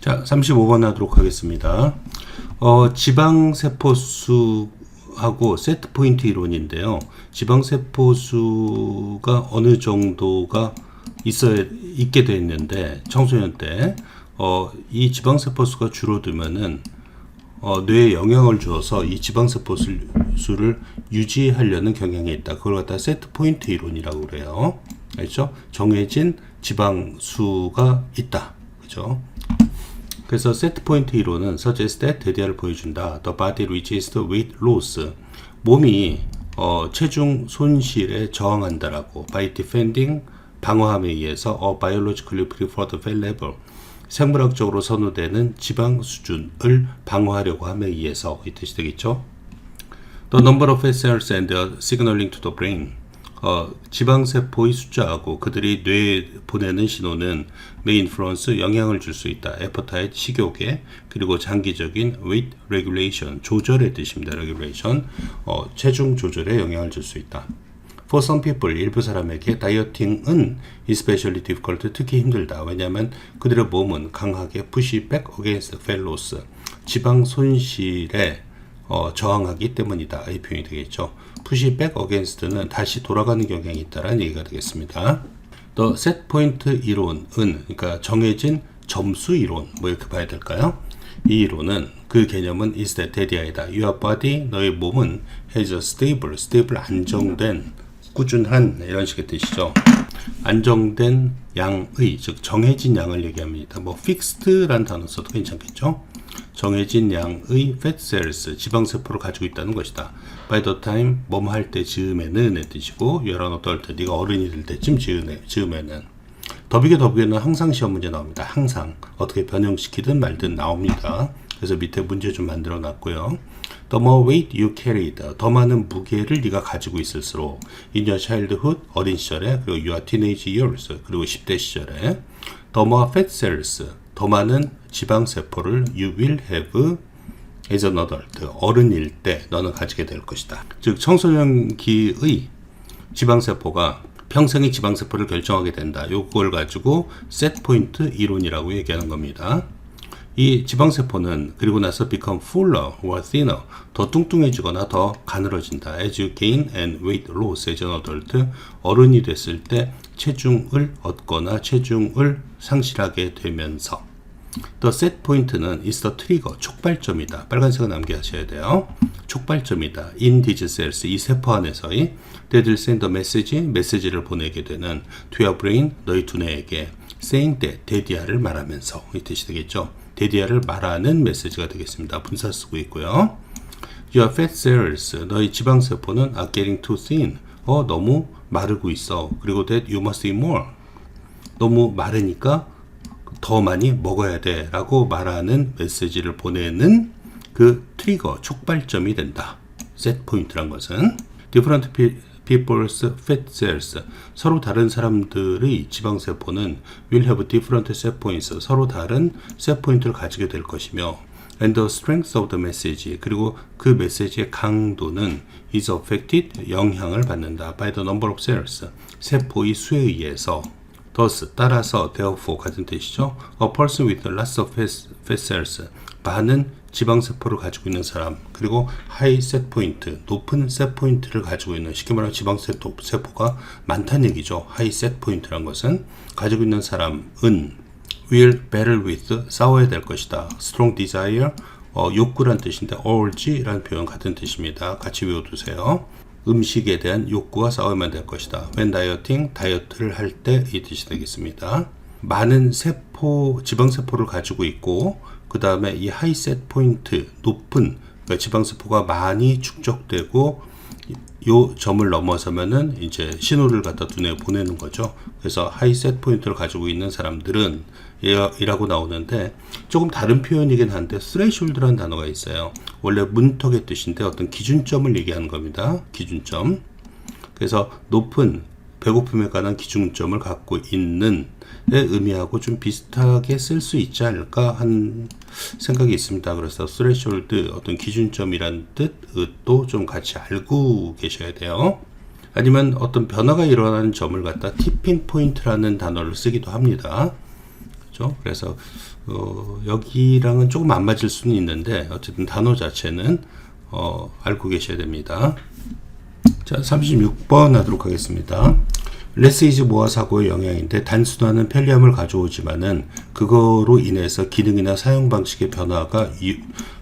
자, 35번 하도록 하겠습니다. 지방세포수하고 세트포인트 이론인데요. 지방세포수가 어느 정도가 있게 돼 있는데, 청소년 때, 이 지방세포수가 줄어들면은, 뇌에 영향을 주어서 이 지방세포수를 유지하려는 경향이 있다. 그걸 갖다 세트포인트 이론이라고 그래요. 알죠? 정해진 지방수가 있다. 그죠? 그래서 세트 포인트 이론은 suggest that 대디아를 보여준다. The body resists weight loss. 몸이 체중 손실에 저항한다라고. By defending 방어함에 의해서 biologically preferred fat level. 생물학적으로 선호되는 지방 수준을 방어하려고 함에 의해서 이 뜻이 되겠죠. The number of fat cells and their signaling to the brain. 지방세포의 숫자하고 그들이 뇌에 보내는 신호는 may influence 영향을 줄 수 있다. appetite 식욕에 그리고 장기적인 weight regulation 조절의 뜻입니다. regulation 체중 조절에 영향을 줄 수 있다. For some people 일부 사람에게 다이어팅은 especially difficult 특히 힘들다. 왜냐하면 그들의 몸은 강하게 push back against fat loss 지방 손실에 저항하기 때문이다. 이 표현이 되겠죠. push back against는 다시 돌아가는 경향이 있다라는 얘기가 되겠습니다. 또 set point 이론은 그러니까 정해진 점수 이론 뭐 이렇게 봐야 될까요? 이 이론은 그 개념은 is that 대디아이다. Your body 너의 몸은 has a stable 안정된 꾸준한 이런 식의 뜻이죠. 안정된 양의 즉 정해진 양을 얘기합니다. 뭐 fixed란 단어 써도 괜찮겠죠? 정해진 양의 fat cells, 지방세포를 가지고 있다는 것이다. By the time, 뭐뭐 할 때 즈음에는 의 뜻이고, you're an adult, 네가 어른이 될 때쯤 즈음에는. 더비게는 항상 시험 문제 나옵니다. 항상. 어떻게 변형시키든 말든 나옵니다. 그래서 밑에 문제 좀 만들어 놨고요. The more weight you carried, 더 많은 무게를 네가 가지고 있을수록 in your childhood, 어린 시절에, 그리고 your teenage years, 그리고 10대 시절에 the more fat cells, 더 많은 지방세포를 you will have as an adult, 어른일 때 너는 가지게 될 것이다. 즉 청소년기의 지방세포가 평생의 지방세포를 결정하게 된다. 요걸 가지고 setpoint 이론이라고 얘기하는 겁니다. 이 지방세포는 그리고 나서 become fuller or thinner, 더 뚱뚱해지거나 더 가늘어진다. As you gain and weight loss as an adult, 어른이 됐을 때 체중을 얻거나 체중을 상실하게 되면서 The set point는 is the trigger, 촉발점이다. 빨간색은 암기하셔야 돼요. 촉발점이다. In these cells, 이 세포 안에서의 that will send a message, 메시지를 보내게 되는 to your brain, 너희 두뇌에게 saying that, 대디아를 말하면서 이 뜻이 되겠죠. 대디아를 말하는 메시지가 되겠습니다. 분사 쓰고 있고요. Your fat cells, 너희 지방세포는 are getting too thin. 너무 마르고 있어. 그리고 that you must eat more. 너무 마르니까 더 많이 먹어야 돼 라고 말하는 메시지를 보내는 그 트리거, 촉발점이 된다. set point란 것은 different people's fat cells, 서로 다른 사람들의 지방세포는 will have different set points, 서로 다른 set point를 가지게 될 것이며 and the strength of the message, 그리고 그 메시지의 강도는 is affected, 영향을 받는다. by the number of cells, 세포의 수에 의해서. thus, 따라서, therefore 같은 뜻이죠. A person with lots of fat cells, 많은 지방세포를 가지고 있는 사람, 그리고 high set point, 높은 set point를 가지고 있는, 쉽게 말하면 지방세포가 많다는 얘기죠. high set point란 것은 가지고 있는 사람은 will battle with, 싸워야 될 것이다. strong desire, 욕구란 뜻인데 urge라는 표현 같은 뜻입니다. 같이 외워두세요. 음식에 대한 욕구와 싸워야만 될 것이다. when dieting, 다이어트를 할 때 이 뜻이 되겠습니다. 많은 지방세포를 가지고 있고 그 다음에 이 high set point, 높은 그러니까 지방세포가 많이 축적되고 요 점을 넘어서면은 이제 신호를 갖다 두뇌에 보내는 거죠. 그래서 high set point를 가지고 있는 사람들은 이라고 나오는데 조금 다른 표현이긴 한데 threshold라는 단어가 있어요. 원래 문턱의 뜻인데 어떤 기준점을 얘기하는 겁니다. 기준점. 그래서 높은 배고픔에 관한 기준점을 갖고 있는 의미하고 좀 비슷하게 쓸 수 있지 않을까 하는 생각이 있습니다. 그래서 threshold, 어떤 기준점이란 뜻도 좀 같이 알고 계셔야 돼요. 아니면 어떤 변화가 일어나는 점을 갖다 티핑 포인트라는 단어를 쓰기도 합니다. 그렇죠? 그래서 여기랑은 조금 안 맞을 수는 있는데 어쨌든 단어 자체는 알고 계셔야 됩니다. 자, 36번 하도록 하겠습니다. Less is more 사고의 영향인데 단순화는 편리함을 가져오지만은 그거로 인해서 기능이나 사용 방식의 변화가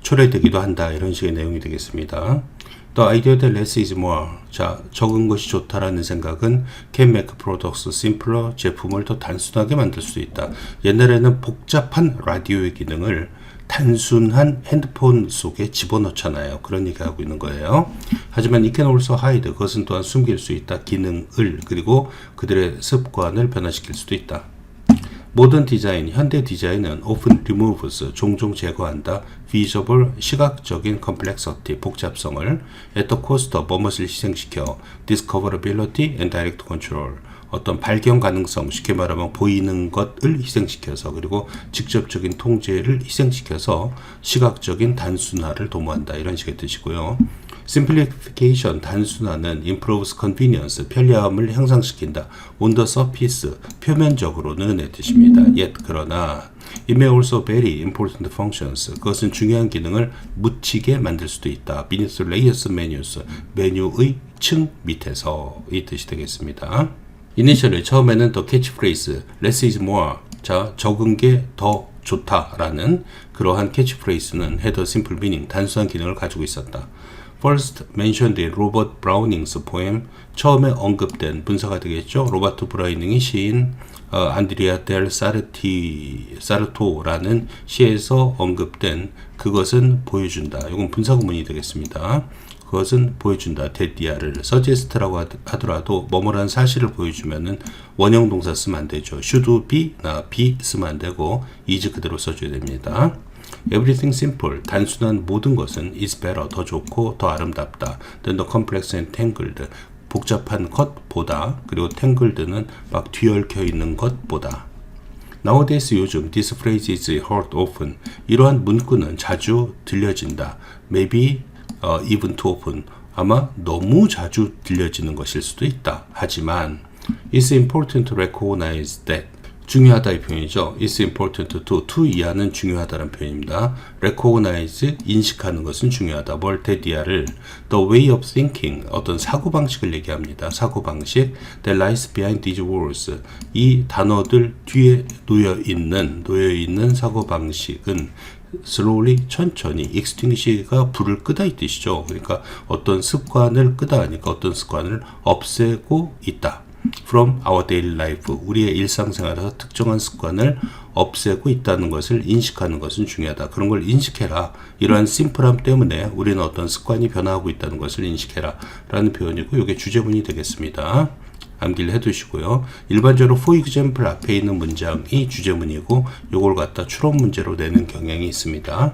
초래되기도 한다. 이런 식의 내용이 되겠습니다. The idea that less is more. 자, 적은 것이 좋다라는 생각은 can make products simpler. 제품을 더 단순하게 만들 수 있다. 옛날에는 복잡한 라디오의 기능을 단순한 핸드폰 속에 집어넣잖아요. 그런 얘기 하고 있는 거예요. 하지만 it can also hide. 그것은 또한 숨길 수 있다. 기능을 그리고 그들의 습관을 변화시킬 수도 있다. 모던 디자인, 현대 디자인은 often removes, 종종 제거한다. visible, 시각적인 complexity, 복잡성을 at the cost of, 무엇을 희생시켜 discoverability and direct control, 어떤 발견 가능성, 쉽게 말하면 보이는 것을 희생시켜서 그리고 직접적인 통제를 희생시켜서 시각적인 단순화를 도모한다. 이런 식의 뜻이고요. Simplification, 단순화는 improves convenience, 편리함을 향상시킨다. On the surface, 표면적으로는 의 뜻입니다. Yet, 그러나 it may also very important functions, 그것은 중요한 기능을 묻히게 만들 수도 있다. Beneath layers menus, 메뉴의 층 밑에서 이 뜻이 되겠습니다. Initially, 처음에는 the catchphrase less is more, 자, 적은 게 더 좋다라는 그러한 캐치프레이즈는 had a simple meaning, 단순한 기능을 가지고 있었다. First mentioned in Robert Browning's poem, 처음에 언급된 분사가 되겠죠. 로버트 브라우닝이 시인 안드리아 델 사르토라는 시에서 언급된 그것은 보여준다. 이건 분사구문이 되겠습니다. 그것은 보여준다. 데디아를 suggest라고 하더라도 뭐뭐라는 사실을 보여주면은 원형 동사 쓰면 안 되죠. should be나 be 쓰면 안 되고 is 그대로 써줘야 됩니다. Everything simple, 단순한 모든 것은 is better, 더 좋고 더 아름답다. than the complex and tangled, 복잡한 것보다, 그리고 tangled는 막 뒤얽혀 있는 것보다. Nowadays, 요즘 this phrase is heard often, 이러한 문구는 자주 들려진다. Maybe even too often, 아마 너무 자주 들려지는 것일 수도 있다. 하지만 it's important to recognize that, 중요하다 이 표현이죠. It's important to 이하는 중요하다는 표현입니다. Recognize, 인식하는 것은 중요하다. 뭘 테디아를 the way of thinking, 어떤 사고방식을 얘기합니다. 사고방식 that lies behind these words, 이 단어들 뒤에 놓여있는 사고방식은 slowly, 천천히, extinguish가 불을 끄다 이 뜻이죠. 그러니까 어떤 습관을 끄다 하니까 어떤 습관을 없애고 있다. From our daily life, 우리의 일상생활에서 특정한 습관을 없애고 있다는 것을 인식하는 것은 중요하다. 그런 걸 인식해라. 이러한 심플함 때문에 우리는 어떤 습관이 변화하고 있다는 것을 인식해라 라는 표현이고, 이게 주제문이 되겠습니다. 암기를 해두시고요. 일반적으로 for example 앞에 있는 문장이 주제문이고, 요걸 갖다 추론 문제로 내는 경향이 있습니다.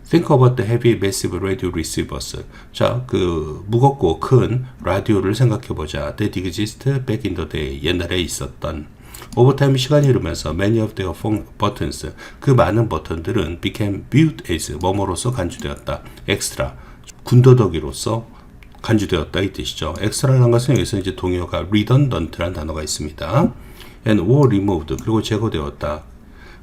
Think about the heavy, massive radio receivers. 자, 그 무겁고 큰 라디오를 생각해보자. That exist back in the day. 옛날에 있었던. Over time, 시간이 흐르면서 many of their phone buttons, 그 많은 버튼들은 became viewed as, 뭐뭐로서 간주되었다. extra, 군더더기로서 간주되었다 이 뜻이죠. extra라는 것은 여기서 이제 동요가 redundant라는 단어가 있습니다. and were removed, 그리고 제거되었다.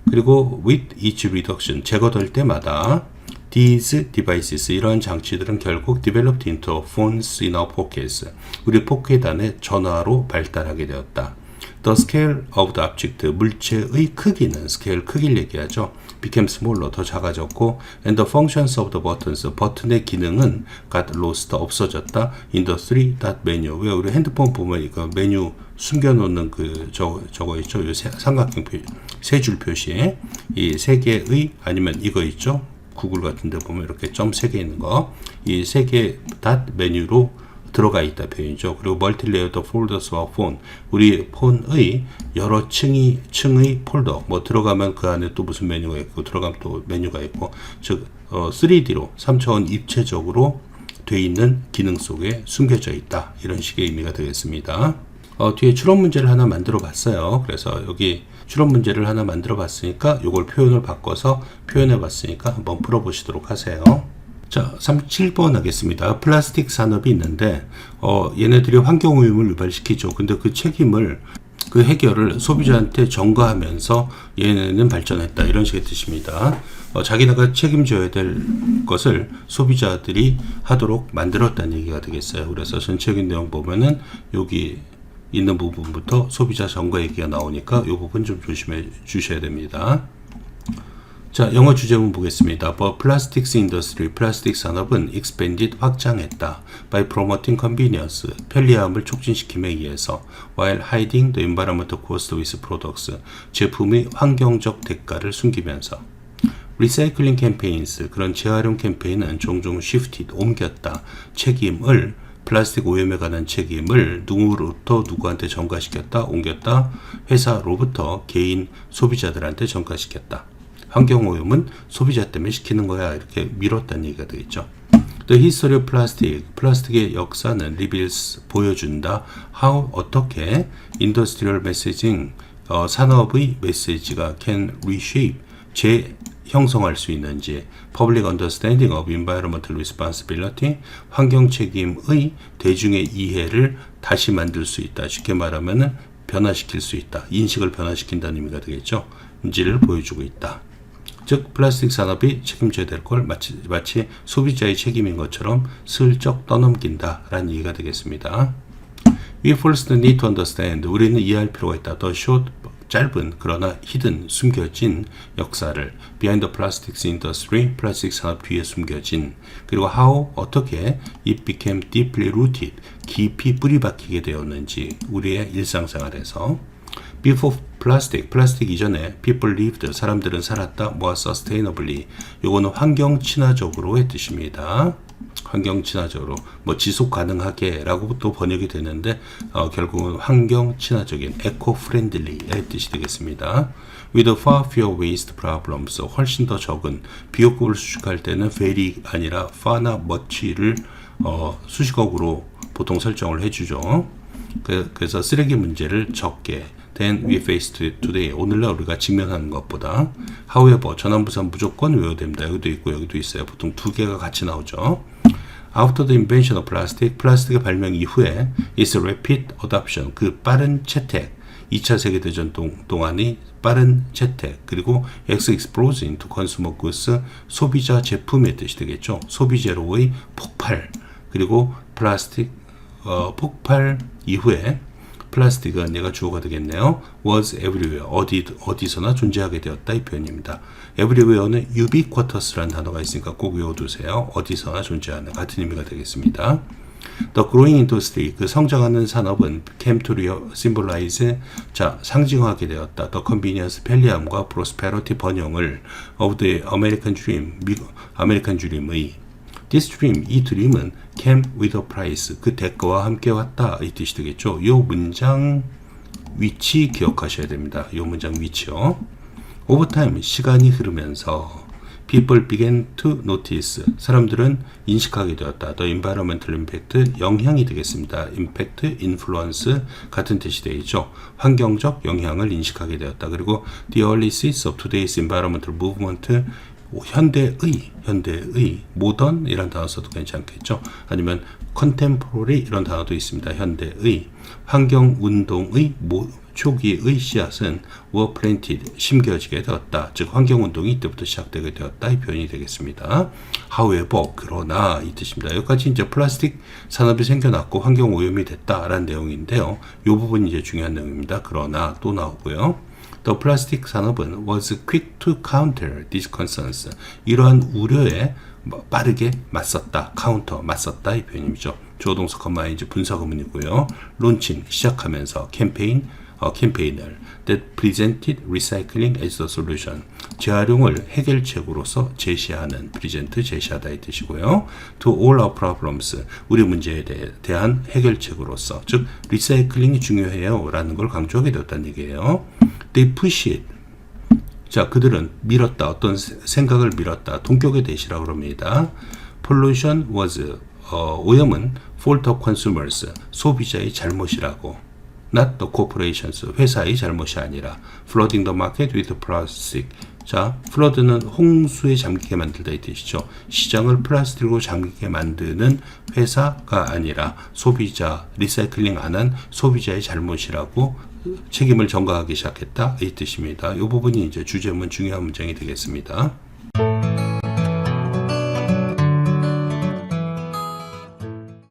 그리고 with each reduction, 제거될 때마다 these devices, 이러한 장치들은 결국 developed into phones in our pockets, 우리 포켓 안에 전화로 발달하게 되었다. The scale of the object, 물체의 크기는 scale, 크기를 얘기하죠. became smaller, 더 작아졌고, and the functions of the buttons, 버튼의 기능은 got lost, 없어졌다. in the three-dot menu, 왜 우리 핸드폰 보면 이거 메뉴 숨겨놓는 그 저거 있죠. 이 삼각형 세 줄 표시, 이 세 개의, 아니면 이거 있죠. 구글 같은 데 보면 이렇게 점 3개 있는 거, 이 3개 닷 메뉴로 들어가 있다 표현이죠. 그리고 멀티레이어드 폴더스와 폰, 우리 폰의 여러 층의 폴더, 뭐 들어가면 그 안에 또 무슨 메뉴가 있고 들어가면 또 메뉴가 있고, 즉 3D로 3차원 입체적으로 돼 있는 기능 속에 숨겨져 있다. 이런 식의 의미가 되겠습니다. 뒤에 추론 문제를 하나 만들어 봤어요. 그래서 여기 추론 문제를 하나 만들어 봤으니까 요걸 표현을 바꿔서 표현해 봤으니까 한번 풀어 보시도록 하세요. 자, 37번 하겠습니다. 플라스틱 산업이 있는데 얘네들이 환경오염을 유발시키죠. 근데 그 책임을 그 해결을 소비자한테 전가하면서 얘네는 발전했다. 이런 식의 뜻입니다. 자기네가 책임져야 될 것을 소비자들이 하도록 만들었다는 얘기가 되겠어요. 그래서 전체적인 내용 보면은 여기 있는 부분부터 소비자 전가 얘기가 나오니까 이 부분 좀 조심해 주셔야 됩니다. 자, 영어 주제문 보겠습니다. The plastics industry, 플라스틱 산업은 expanded, 확장했다. By promoting convenience, 편리함을 촉진시킴에 의해서 while hiding the environmental cost with products, 제품의 환경적 대가를 숨기면서 리사이클링 캠페인스, 그런 재활용 캠페인은 종종 shifted, 옮겼다. 책임을, 플라스틱 오염에 관한 책임을 누구로부터 누구한테 전가시켰다, 옮겼다. 회사로부터 개인 소비자들한테 전가시켰다. 환경오염은 소비자 때문에 시키는 거야. 이렇게 미뤘다는 얘기가 되겠죠. The history of plastic, 플라스틱의 역사는 reveals, 보여준다. How, 어떻게 industrial messaging, 산업의 메시지가 can reshape, 재형성할 수 있는지, public understanding of environmental responsibility, 환경 책임의 대중의 이해를 다시 만들 수 있다. 쉽게 말하면 변화시킬 수 있다. 인식을 변화시킨다는 의미가 되겠죠. 인지를 보여주고 있다. 즉 플라스틱 산업이 책임져야 될 걸 마치 소비자의 책임인 것처럼 슬쩍 떠넘긴다 라는 얘기가 되겠습니다. We first need to understand, 우리는 이해할 필요가 있다. The short, 짧은 그러나 hidden, 숨겨진 역사를 behind the plastics industry, 플라스틱 산업 뒤에 숨겨진, 그리고 how, 어떻게 it became deeply rooted, 깊이 뿌리박히게 되었는지 우리의 일상생활에서. Before plastic, 플라스틱 이전에 people lived, 사람들은 살았다. more sustainably, 요거는 환경 친화적으로의 뜻입니다. 환경 친화적으로, 뭐 지속 가능하게 라고 또 번역이 되는데 결국은 환경 친화적인 eco-friendly의 뜻이 되겠습니다. With far fewer waste problems, 훨씬 더 적은, 비용급을 수식할 때는 very 아니라 far나 much를 수식어구로 보통 설정을 해주죠. 그래서 쓰레기 문제를 적게 than we face today, 오늘날 우리가 직면하는 것보다. However, 전환부사 무조건 외워야 됩니다. 여기도 있고 여기도 있어요. 보통 두 개가 같이 나오죠. After the invention of plastic, 플라스틱의 발명 이후에 is rapid adoption, 그 빠른 채택, 2차 세계대전 동안의 빠른 채택, 그리고 explosion into consumer goods, 소비자 제품의 뜻이 되겠죠. 소비재로의 폭발, 그리고 플라스틱 폭발 이후에 플라스틱은 얘가 주어가 되겠네요. was everywhere, 어디서나 존재하게 되었다, 이 표현입니다. everywhere는 ubiquitous라는 단어가 있으니까 꼭 외워두세요. 어디서나 존재하는, 같은 의미가 되겠습니다. The growing industry, 그 성장하는 산업은 came to symbolize, 자, 상징하게 되었다. The convenience, 편리함과 prosperity, 번영을 of the American dream, 아메리칸 드림의. This dream, 이 드림은 came with a price, 그 대가와 함께 왔다, 이 뜻이 되겠죠. 요 문장 위치 기억하셔야 됩니다. 요 문장 위치요. Over time, 시간이 흐르면서 people began to notice, 사람들은 인식하게 되었다. The environmental impact, 영향이 되겠습니다. impact, influence 같은 뜻이 되겠죠. 환경적 영향을 인식하게 되었다. 그리고 the early seeds of today's environmental movement, 현대의 모던 이런 단어 써도 괜찮겠죠. 아니면 contemporary 이런 단어도 있습니다. 현대의 환경운동의 초기의 씨앗은 were planted, 심겨지게 되었다. 즉 환경운동이 이때부터 시작되게 되었다, 이 표현이 되겠습니다. However, 그러나 이 뜻입니다. 여기까지 이제 플라스틱 산업이 생겨났고 환경오염이 됐다라는 내용인데요. 이 부분이 이제 중요한 내용입니다. 그러나 또 나오고요. The plastic 산업은 was quick to counter these concerns. 이러한 우려에 빠르게 맞섰다. counter, 맞섰다, 이 표현이죠. 조동사 컴마 이제 분사구문이고요. 론칭, 시작하면서 캠페인을 that presented recycling as a solution. 재활용을 해결책으로서 제시하는, present, 제시하다 이 뜻이고요. To all our problems, 우리 문제에 대한 해결책으로서, 즉 리사이클링이 중요해요 라는 걸 강조하게 되었다는 얘기예요. They push it. 자, 그들은 밀었다. 어떤 생각을 밀었다. 동격의 대시라고 합니다. Pollution was, 오염은 fault of consumers, 소비자의 잘못이라고. Not the corporations, 회사의 잘못이 아니라. Flooding the market with plastic. 자, flood는 홍수에 잠기게 만들다 이 뜻이죠. 시장을 플라스틱으로 잠기게 만드는 회사가 아니라 소비자, 리사이클링 안 한 소비자의 잘못이라고 책임을 전가하기 시작했다 이 뜻입니다. 이 부분이 이제 주제문 중요한 문장이 되겠습니다.